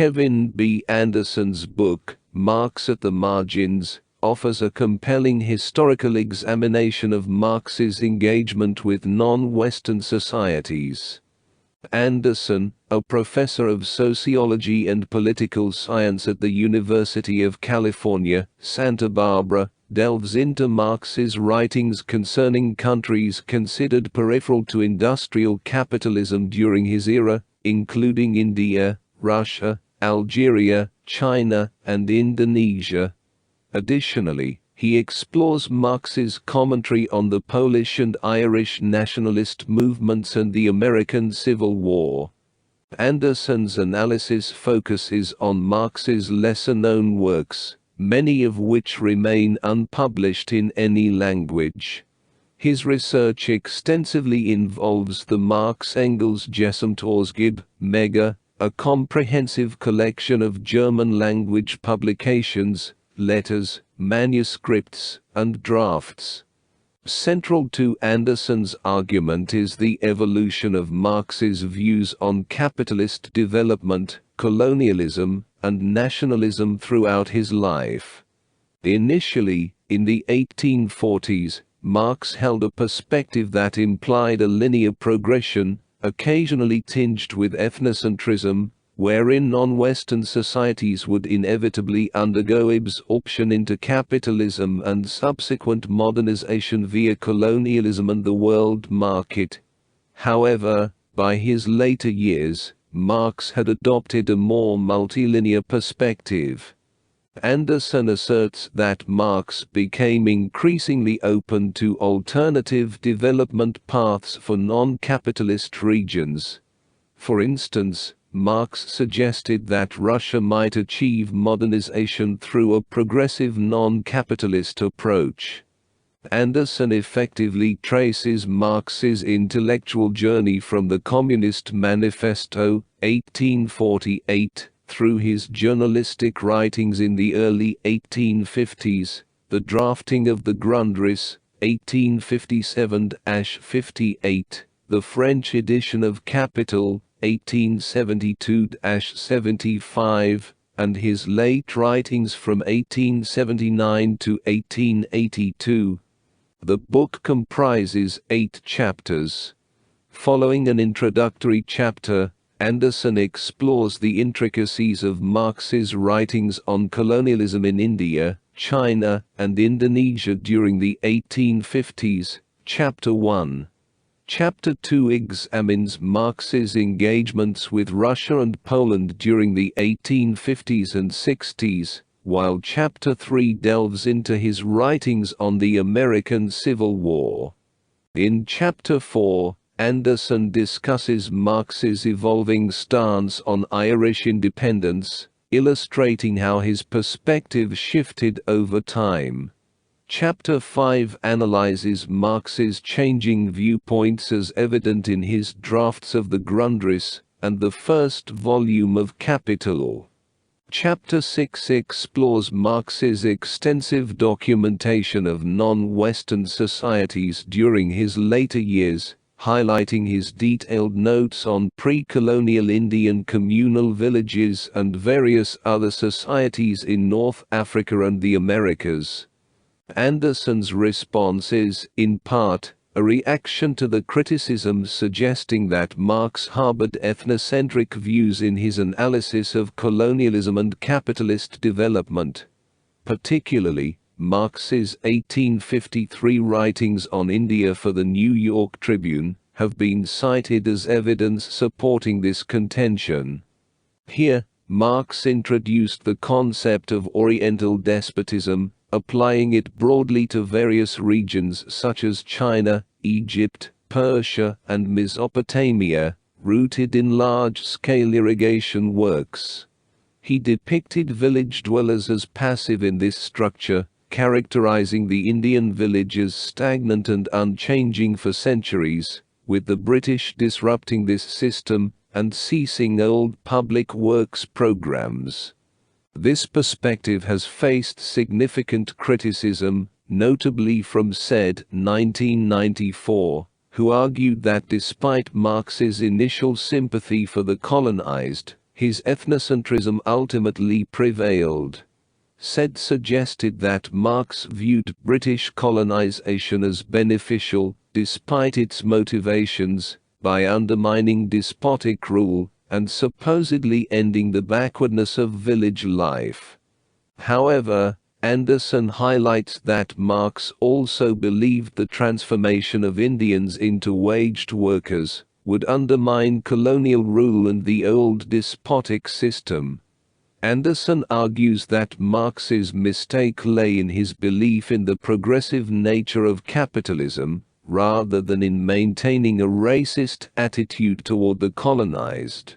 Kevin B. Anderson's book, Marx at the Margins, offers a compelling historical examination of Marx's engagement with non-Western societies. Anderson, a professor of sociology and political science at the University of California, Santa Barbara, delves into Marx's writings concerning countries considered peripheral to industrial capitalism during his era, including India, Russia, Algeria, China, and Indonesia. Additionally, he explores Marx's commentary on the Polish and Irish nationalist movements and the American Civil War. Anderson's analysis focuses on Marx's lesser-known works, many of which remain unpublished in any language. His research extensively involves the Marx-Engels-Gesamtausgabe, MEGA, a comprehensive collection of German-language publications, letters, manuscripts, and drafts. Central to Anderson's argument is the evolution of Marx's views on capitalist development, colonialism, and nationalism throughout his life. Initially, in the 1840s, Marx held a perspective that implied a linear progression, occasionally tinged with ethnocentrism, wherein non-Western societies would inevitably undergo absorption into capitalism and subsequent modernization via colonialism and the world market. However, by his later years, Marx had adopted a more multilinear perspective. Anderson asserts that Marx became increasingly open to alternative development paths for non-capitalist regions. For instance, Marx suggested that Russia might achieve modernization through a progressive non-capitalist approach. Anderson effectively traces Marx's intellectual journey from the Communist Manifesto, 1848, through his journalistic writings in the early 1850s, the drafting of the Grundriss, 1857-58, the French edition of Capital, 1872-75, and his late writings from 1879 to 1882. The book comprises 8 chapters. Following an introductory chapter, Anderson explores the intricacies of Marx's writings on colonialism in India, China, and Indonesia during the 1850s. Chapter 1. Chapter 2 examines Marx's engagements with Russia and Poland during the 1850s and 60s, while Chapter 3 delves into his writings on the American Civil War. In Chapter 4, Anderson discusses Marx's evolving stance on Irish independence, illustrating how his perspective shifted over time. Chapter 5 analyzes Marx's changing viewpoints as evident in his drafts of the Grundriss and the first volume of Capital. Chapter 6 explores Marx's extensive documentation of non-Western societies during his later years, highlighting his detailed notes on pre-colonial Indian communal villages and various other societies in North Africa and the Americas. Anderson's response is, in part, a reaction to the criticism suggesting that Marx harbored ethnocentric views in his analysis of colonialism and capitalist development. Particularly, Marx's 1853 writings on India for the New York Tribune have been cited as evidence supporting this contention. Here, Marx introduced the concept of Oriental despotism, applying it broadly to various regions such as China, Egypt, Persia, and Mesopotamia, rooted in large-scale irrigation works. He depicted village dwellers as passive in this structure, characterizing the Indian village as stagnant and unchanging for centuries, with the British disrupting this system and ceasing old public works programs. This perspective has faced significant criticism, notably from said 1994, who argued that despite Marx's initial sympathy for the colonized, his ethnocentrism ultimately prevailed. Said suggested that Marx viewed British colonization as beneficial, despite its motivations, by undermining despotic rule and supposedly ending the backwardness of village life. However, Anderson highlights that Marx also believed the transformation of Indians into waged workers would undermine colonial rule and the old despotic system. Anderson argues that Marx's mistake lay in his belief in the progressive nature of capitalism, rather than in maintaining a racist attitude toward the colonized.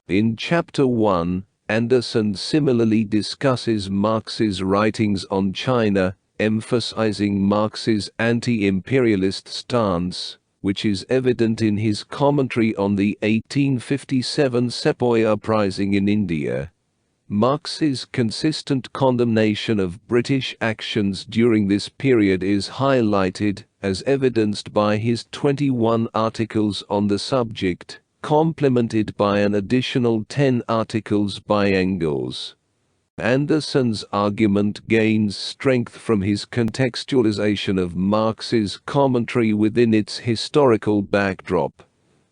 In Chapter 1, Anderson similarly discusses Marx's writings on China, emphasizing Marx's anti-imperialist stance, which is evident in his commentary on the 1857 Sepoy uprising in India. Marx's consistent condemnation of British actions during this period is highlighted, as evidenced by his 21 articles on the subject, complemented by an additional 10 articles by Engels. Anderson's argument gains strength from his contextualization of Marx's commentary within its historical backdrop.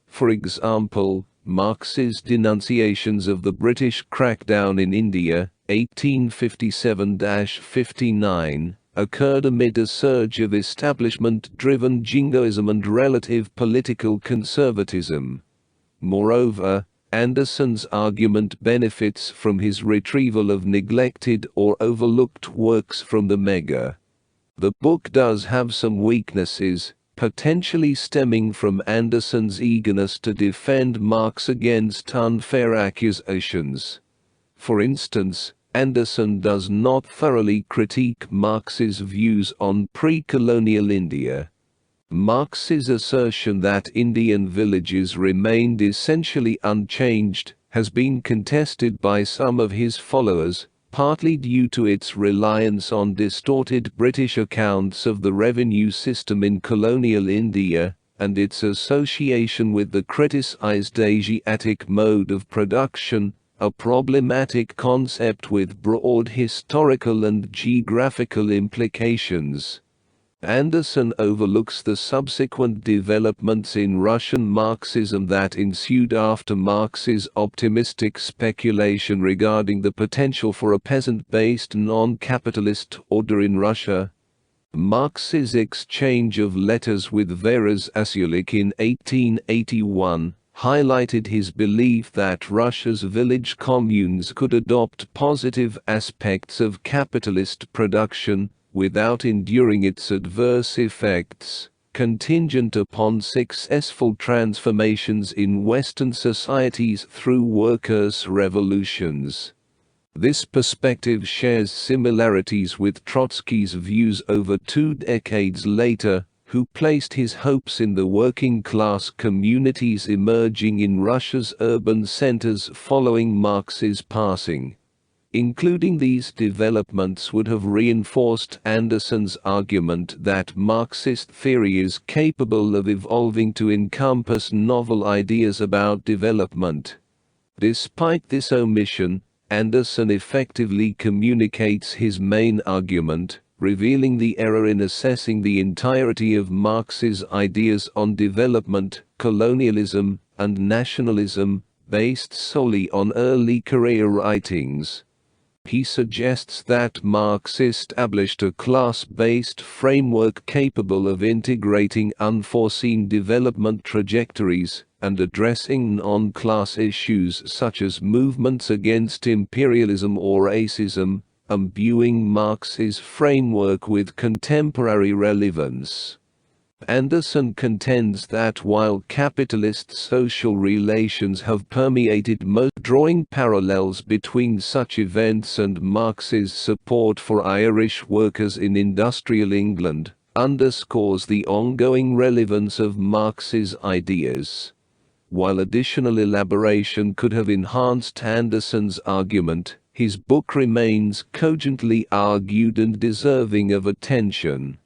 For example, Marx's denunciations of the British crackdown in India, 1857-59, occurred amid a surge of establishment-driven jingoism and relative political conservatism. Moreover, Anderson's argument benefits from his retrieval of neglected or overlooked works from the mega. The book does have some weaknesses, potentially stemming from Anderson's eagerness to defend Marx against unfair accusations. For instance, Anderson does not thoroughly critique Marx's views on pre-colonial India. Marx's assertion that Indian villages remained essentially unchanged has been contested by some of his followers, partly due to its reliance on distorted British accounts of the revenue system in colonial India, and its association with the criticized Asiatic mode of production, a problematic concept with broad historical and geographical implications. Anderson overlooks the subsequent developments in Russian Marxism that ensued after Marx's optimistic speculation regarding the potential for a peasant-based non-capitalist order in Russia. Marx's exchange of letters with Veres Asulik in 1881 highlighted his belief that Russia's village communes could adopt positive aspects of capitalist production without enduring its adverse effects, contingent upon successful transformations in Western societies through workers' revolutions. This perspective shares similarities with Trotsky's views over 2 decades later, who placed his hopes in the working-class communities emerging in Russia's urban centers following Marx's passing. Including these developments would have reinforced Anderson's argument that Marxist theory is capable of evolving to encompass novel ideas about development. Despite this omission, Anderson effectively communicates his main argument, revealing the error in assessing the entirety of Marx's ideas on development, colonialism, and nationalism, based solely on early career writings. He suggests that Marx established a class-based framework capable of integrating unforeseen development trajectories and addressing non-class issues such as movements against imperialism or racism, imbuing Marx's framework with contemporary relevance. Anderson contends that while capitalist social relations have permeated most, drawing parallels between such events and Marx's support for Irish workers in industrial England, underscores the ongoing relevance of Marx's ideas. While additional elaboration could have enhanced Anderson's argument, his book remains cogently argued and deserving of attention.